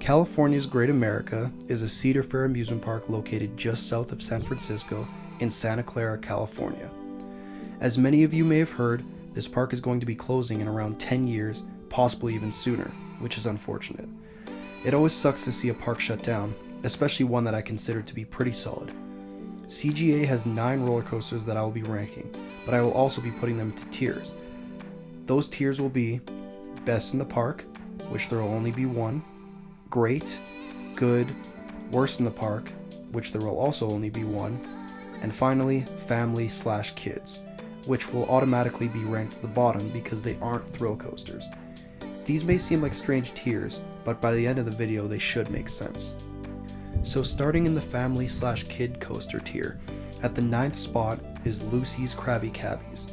California's Great America is a Cedar Fair amusement park located just south of San Francisco in Santa Clara, California. As many of you may have heard, this park is going to be closing in around 10 years, possibly even sooner, which is unfortunate. It always sucks to see a park shut down, especially one that I consider to be pretty solid. CGA has 9 roller coasters that I will be ranking, but I will also be putting them into tiers. Those tiers will be Best in the Park, which there will only be 1, Great, Good, Worst in the Park, which there will also only be 1, and finally Family/Kids, which will automatically be ranked at the bottom because they aren't thrill coasters. These may seem like strange tiers, but by the end of the video they should make sense. So starting in the Family/Kid coaster tier, at the 9th spot is Lucy's Krabby Cabbies.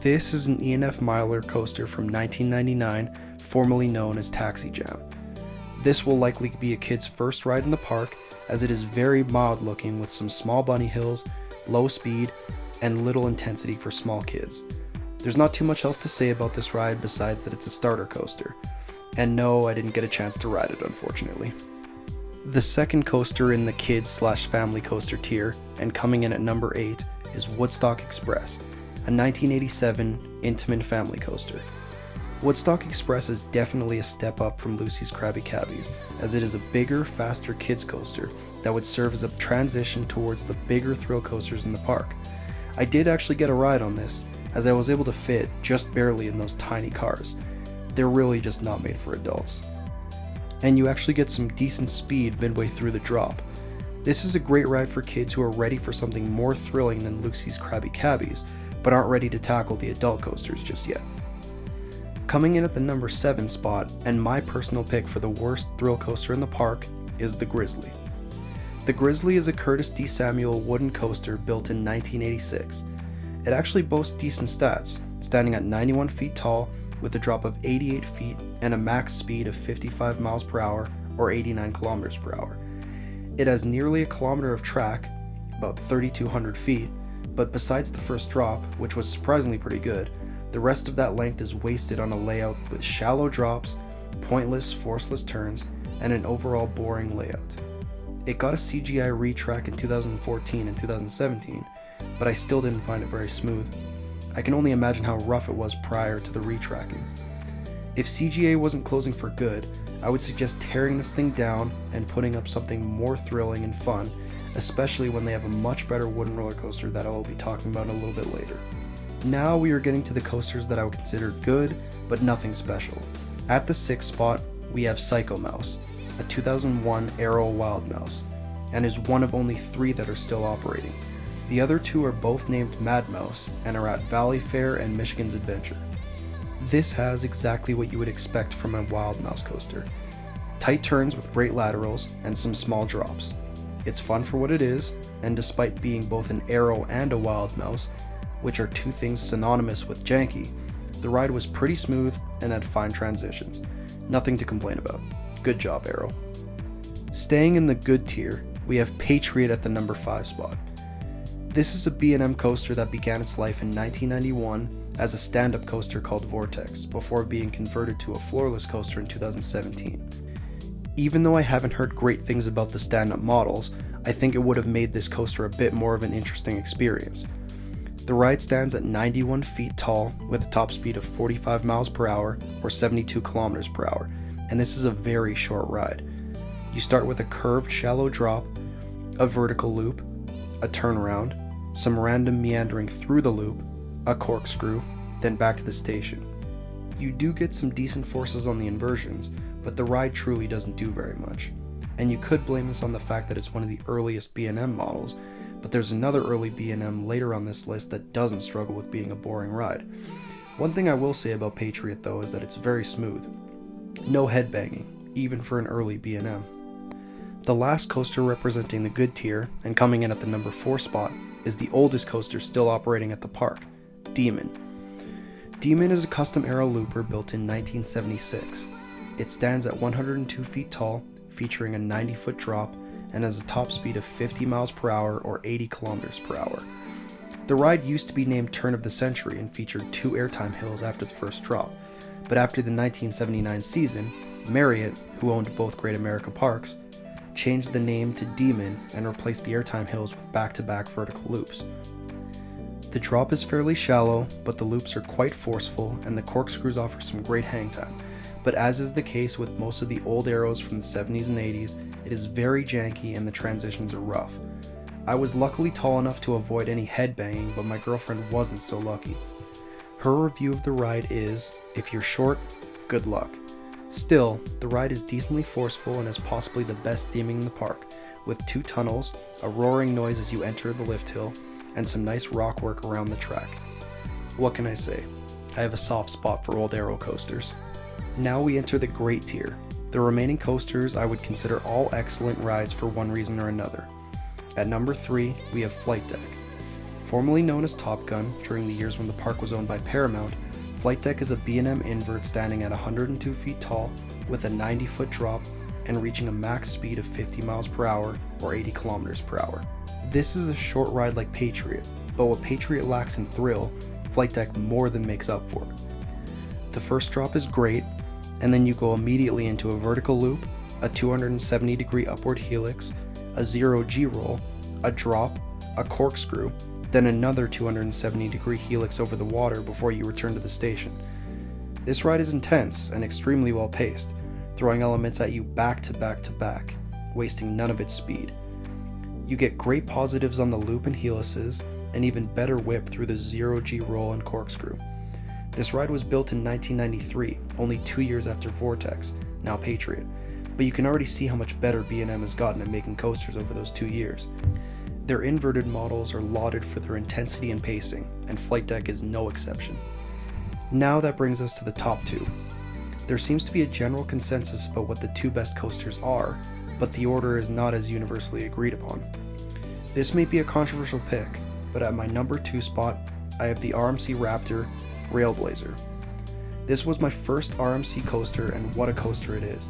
This is an E&F Miler coaster from 1999, formerly known as Taxi Jam. This will likely be a kid's first ride in the park, as it is very mild looking with some small bunny hills, low speed, and little intensity for small kids. There's not too much else to say about this ride besides that it's a starter coaster. And no, I didn't get a chance to ride it, unfortunately. The second coaster in the kids/family coaster tier, and coming in at number 8, is Woodstock Express, a 1987 Intamin family coaster. Woodstock Express is definitely a step up from Lucy's Krabby Cabbies, as it is a bigger, faster kids coaster that would serve as a transition towards the bigger thrill coasters in the park. I did actually get a ride on this, as I was able to fit just barely in those tiny cars. They're really just not made for adults. And you actually get some decent speed midway through the drop. This is a great ride for kids who are ready for something more thrilling than Lucy's Krabby Cabbies, but aren't ready to tackle the adult coasters just yet. Coming in at the number 7 spot, and my personal pick for the worst thrill coaster in the park, is the Grizzly. The Grizzly is a Curtis D. Samuel wooden coaster built in 1986. It actually boasts decent stats, standing at 91 feet tall with a drop of 88 feet and a max speed of 55 miles per hour or 89 kilometers per hour. It has nearly a kilometer of track, about 3,200 feet, but besides the first drop, which was surprisingly pretty good, the rest of that length is wasted on a layout with shallow drops, pointless, forceless turns, and an overall boring layout. It got a CGI retrack in 2014 and 2017, but I still didn't find it very smooth. I can only imagine how rough it was prior to the retracking. If CGA wasn't closing for good, I would suggest tearing this thing down and putting up something more thrilling and fun, especially when they have a much better wooden roller coaster that I will be talking about a little bit later. Now we are getting to the coasters that I would consider good, but nothing special. At the 6th spot, we have Pyscho Mouse, a 2001 Aero Wild Mouse, and is one of only 3 that are still operating. The other 2 are both named Mad Mouse and are at Valley Fair and Michigan's Adventure. This has exactly what you would expect from a Wild Mouse coaster. Tight turns with great laterals and some small drops. It's fun for what it is, and despite being both an Aero and a Wild Mouse, which are 2 things synonymous with janky, the ride was pretty smooth and had fine transitions. Nothing to complain about. Good job, Aero. Staying in the good tier, we have Patriot at the number 5 spot. This is a B&M coaster that began its life in 1991 as a stand-up coaster called Vortex, before being converted to a floorless coaster in 2017. Even though I haven't heard great things about the stand-up models, I think it would have made this coaster a bit more of an interesting experience. The ride stands at 91 feet tall with a top speed of 45 miles per hour or 72 kilometers per hour, and this is a very short ride. You start with a curved shallow drop, a vertical loop, a turnaround, some random meandering through the loop, a corkscrew, then back to the station. You do get some decent forces on the inversions, but the ride truly doesn't do very much. And you could blame this on the fact that it's one of the earliest B&M models, but there's another early B&M later on this list that doesn't struggle with being a boring ride. One thing I will say about Patriot though is that it's very smooth. No headbanging, even for an early B&M. The last coaster representing the good tier, and coming in at the number 4 spot, is the oldest coaster still operating at the park, Demon. Demon is a custom Aero looper built in 1976. It stands at 102 feet tall, featuring a 90-foot drop, and has a top speed of 50 miles per hour or 80 kilometers per hour. The ride used to be named Turn of the Century and featured 2 airtime hills after the first drop, but after the 1979 season, Marriott, who owned both Great America Parks, changed the name to Demon and replaced the airtime hills with back-to-back vertical loops. The drop is fairly shallow, but the loops are quite forceful and the corkscrews offer some great hang time. But as is the case with most of the old arrows from the 70s and 80s, it is very janky and the transitions are rough. I was luckily tall enough to avoid any headbanging, but my girlfriend wasn't so lucky. Her review of the ride is, if you're short, good luck. Still, the ride is decently forceful and is possibly the best theming in the park, with 2 tunnels, a roaring noise as you enter the lift hill, and some nice rock work around the track. What can I say? I have a soft spot for old aero coasters. Now we enter the great tier. The remaining coasters I would consider all excellent rides for one reason or another. At number 3, we have Flight Deck. Formerly known as Top Gun, during the years when the park was owned by Paramount, Flight Deck is a B&M invert standing at 102 feet tall with a 90-foot drop and reaching a max speed of 50 miles per hour or 80 kilometers per hour. This is a short ride like Patriot, but what Patriot lacks in thrill, Flight Deck more than makes up for. The first drop is great, and then you go immediately into a vertical loop, a 270-degree upward helix, a 0G roll, a drop, a corkscrew, then another 270-degree helix over the water before you return to the station. This ride is intense and extremely well paced, throwing elements at you back to back to back, wasting none of its speed. You get great positives on the loop and helices, and even better whip through the 0G roll and corkscrew. This ride was built in 1993, only 2 years after Vortex, now Patriot, but you can already see how much better B&M has gotten at making coasters over those 2 years. Their inverted models are lauded for their intensity and pacing, and Flight Deck is no exception. Now that brings us to the top 2. There seems to be a general consensus about what the 2 best coasters are, but the order is not as universally agreed upon. This may be a controversial pick, but at my number 2 spot, I have the RMC Raptor RailBlazer. This was my first RMC coaster, and what a coaster it is.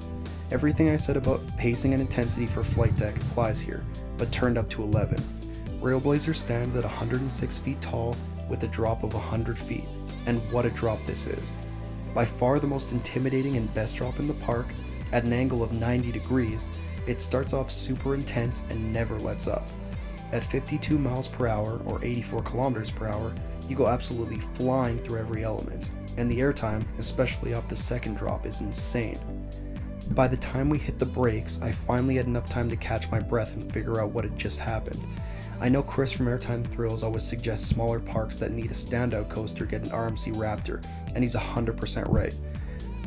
Everything I said about pacing and intensity for Flight Deck applies here, but turned up to 11. RailBlazer stands at 106 feet tall with a drop of 100 feet, and what a drop this is. By far the most intimidating and best drop in the park, at an angle of 90 degrees, it starts off super intense and never lets up. At 52 miles per hour or 84 kilometers per hour, you go absolutely flying through every element, and the airtime, especially off the second drop, is insane. By the time we hit the brakes, I finally had enough time to catch my breath and figure out what had just happened. I know Chris from Airtime Thrills always suggests smaller parks that need a standout coaster get an RMC Raptor, and he's 100% right.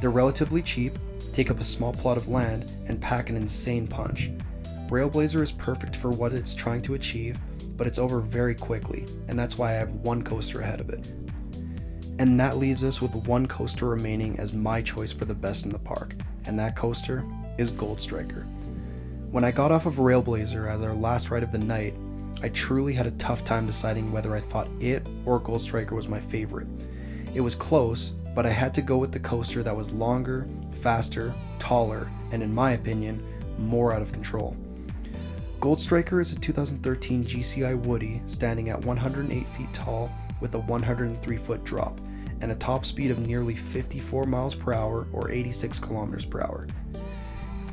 They're relatively cheap, take up a small plot of land, and pack an insane punch. RailBlazer is perfect for what it's trying to achieve, but it's over very quickly, and that's why I have 1 coaster ahead of it. And that leaves us with 1 coaster remaining as my choice for the best in the park, and that coaster is Gold Striker. When I got off of RailBlazer as our last ride of the night, I truly had a tough time deciding whether I thought it or Gold Striker was my favorite. It was close, but I had to go with the coaster that was longer, faster, taller, and in my opinion, more out of control. Gold Striker is a 2013 GCI Woody standing at 108 feet tall with a 103-foot drop and a top speed of nearly 54 miles per hour or 86 kilometers per hour.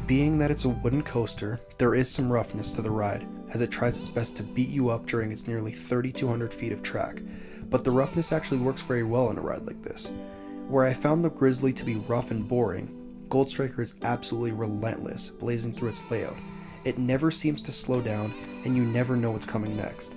Being that it's a wooden coaster, there is some roughness to the ride, as it tries its best to beat you up during its nearly 3,200 feet of track, but the roughness actually works very well in a ride like this. Where I found the Grizzly to be rough and boring, Gold Striker is absolutely relentless, blazing through its layout. It never seems to slow down, and you never know what's coming next.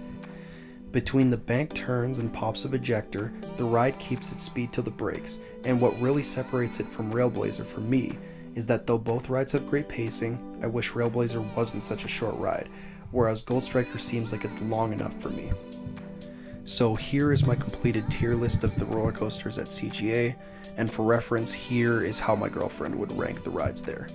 Between the bank turns and pops of ejector, the ride keeps its speed to the brakes, and what really separates it from RailBlazer for me is that though both rides have great pacing, I wish RailBlazer wasn't such a short ride, whereas Gold Striker seems like it's long enough for me. So here is my completed tier list of the roller coasters at CGA, and for reference, here is how my girlfriend would rank the rides there.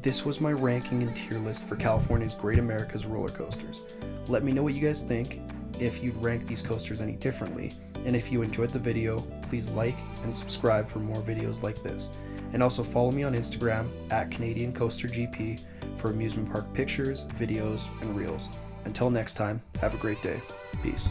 This was my ranking and tier list for California's Great America's roller coasters. Let me know what you guys think, if you'd rank these coasters any differently, and if you enjoyed the video, please like and subscribe for more videos like this. And also follow me on Instagram at CanadianCoasterGP for amusement park pictures, videos, and reels. Until next time, have a great day. Peace.